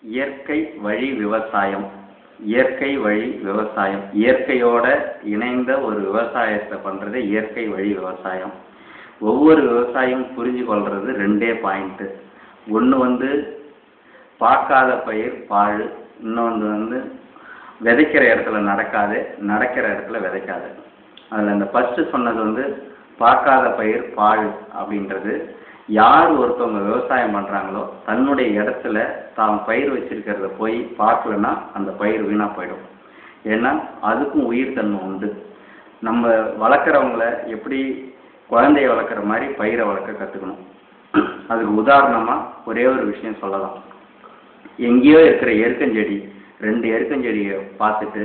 இயற்கை வழி விவசாயம். இயற்கை வழி விவசாயம், இயற்கையோட இணைந்த ஒரு விவசாயத்தை பண்றது இயற்கை வழி விவசாயம். ஒவ்வொரு விவசாயம் புரிஞ்சு கொள்றது ரெண்டே பாயிண்ட். ஒன்று பார்க்காத பயிர் பாழ், இன்னொன்று விதைக்கிற இடத்துல நடக்காது, நடக்கிற இடத்துல விதைக்காது. அதில் இந்த ஃபர்ஸ்ட் சொன்னது பார்க்காத பயிர் பாழ் அப்படின்றது, யார் ஒருத்தவங்க விவசாயம் பண்ணுறாங்களோ தன்னுடைய இடத்துல தான் பயிர் வச்சிருக்கிறத போய் பார்க்கலன்னா அந்த பயிர் வீணாக போயிடும். ஏன்னா அதுக்கும் உயிர் தன்மை உண்டு. நம்ம வளர்க்குறவங்கள எப்படி குழந்தைய வளர்க்குற மாதிரி பயிரை வளர்க்க கற்றுக்கணும். அதுக்கு உதாரணமாக ஒரே ஒரு விஷயம் சொல்லலாம். எங்கேயோ இருக்கிற எருக்கஞ்செடி, 2 எருக்கஞ்செடியை பார்த்துட்டு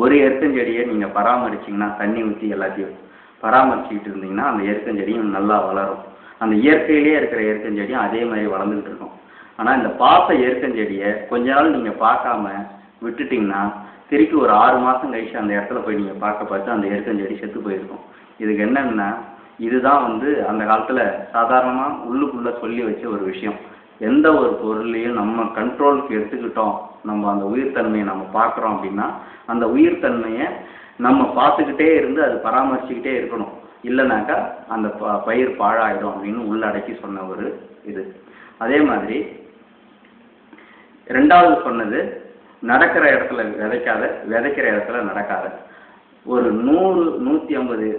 ஒரு எருக்கஞ்செடியை நீங்கள் பராமரிச்சிங்கன்னா, தண்ணி ஊற்றி எல்லாத்தையும் பராமரிச்சுக்கிட்டு இருந்தீங்கன்னா அந்த எருக்கஞ்செடியும் நல்லா வளரும். அந்த இயற்கையிலே இருக்கிற எருக்கஞ்செடியும் அதே மாதிரி வளர்ந்துக்கிட்டு இருக்கும். ஆனால் இந்த பார்த்த எருக்கஞ்செடியை கொஞ்ச நாள் நீங்கள் பார்க்காம விட்டுட்டிங்கன்னா திருப்பி ஒரு 6 மாதம் கழிச்சு அந்த இடத்துல போய் நீங்கள் பார்த்து அந்த எருக்கஞ்செடி செத்து போயிருக்கும். இதுக்கு என்னன்னா, இதுதான் அந்த காலத்தில் சாதாரணமாக உள்ளுக்குள்ளே சொல்லி வச்ச ஒரு விஷயம். எந்த ஒரு பொருளையும் நம்ம கண்ட்ரோலுக்கு எடுத்துக்கிட்டோம், நம்ம அந்த உயிர்த்தன்மையை நம்ம பார்க்குறோம் அப்படின்னா அந்த உயிர்த்தன்மையை நம்ம பார்த்துக்கிட்டே இருந்து அது பராமரிச்சுக்கிட்டே இருக்கணும். இல்லைனாக்கா அந்த பயிர் பாழாயிடும் அப்படின்னு உள்ளடக்கி சொன்ன ஒரு இது. அதே மாதிரி 2வது சொன்னது நடக்கிற இடத்துல விதைக்காத, விதைக்கிற இடத்துல நடக்காத. ஒரு 100-150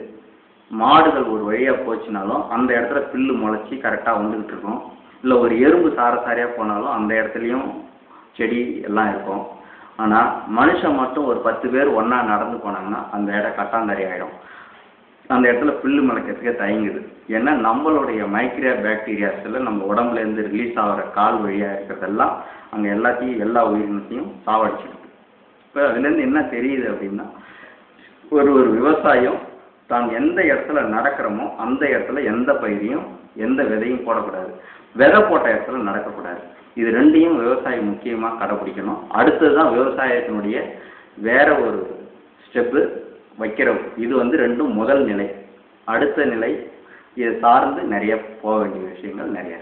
மாடுகள் ஒரு வழியாக போச்சுனாலும் அந்த இடத்துல புல்லு முளைச்சி கரெக்டாக வந்துக்கிட்டு இருக்கும். இல்லை ஒரு எறும்பு சாரையாக போனாலும் அந்த இடத்துலையும் செடி எல்லாம் இருக்கும். ஆனால் மனுஷன் மட்டும் ஒரு 10 பேர் ஒன்றா நடந்து போனாங்கன்னா அந்த இடம் கட்டாந்தரை ஆகிடும். அந்த இடத்துல புல்லு முளைக்கிறதுக்கே தயங்குது. ஏன்னா நம்மளுடைய மைக்ரோ பாக்டீரியாஸில் நம்ம உடம்புலேருந்து ரிலீஸ் ஆகிற கால் வழியாக இருக்கிறதெல்லாம் அங்கே எல்லாத்தையும் எல்லா உயிரினத்தையும் சாவடிச்சிருக்கு. இப்போ அதுலேருந்து என்ன தெரியுது அப்படின்னா, ஒரு விவசாயம் தான் எந்த இடத்துல நடக்கிறோமோ அந்த இடத்துல எந்த பயிரையும் எந்த விதையும் போடக்கூடாது, விதை போட்ட இடத்துல நடக்கக்கூடாது. இது ரெண்டையும் விவசாயம் முக்கியமாக கடைப்பிடிக்கணும். அடுத்தது தான் விவசாயத்தினுடைய வேற ஒரு ஸ்டெப்பு வைக்கிறோம். இது ரெண்டும் முதல் நிலை. அடுத்த நிலை இதை சார்ந்து நிறைய போக வேண்டிய விஷயங்கள் நிறைய.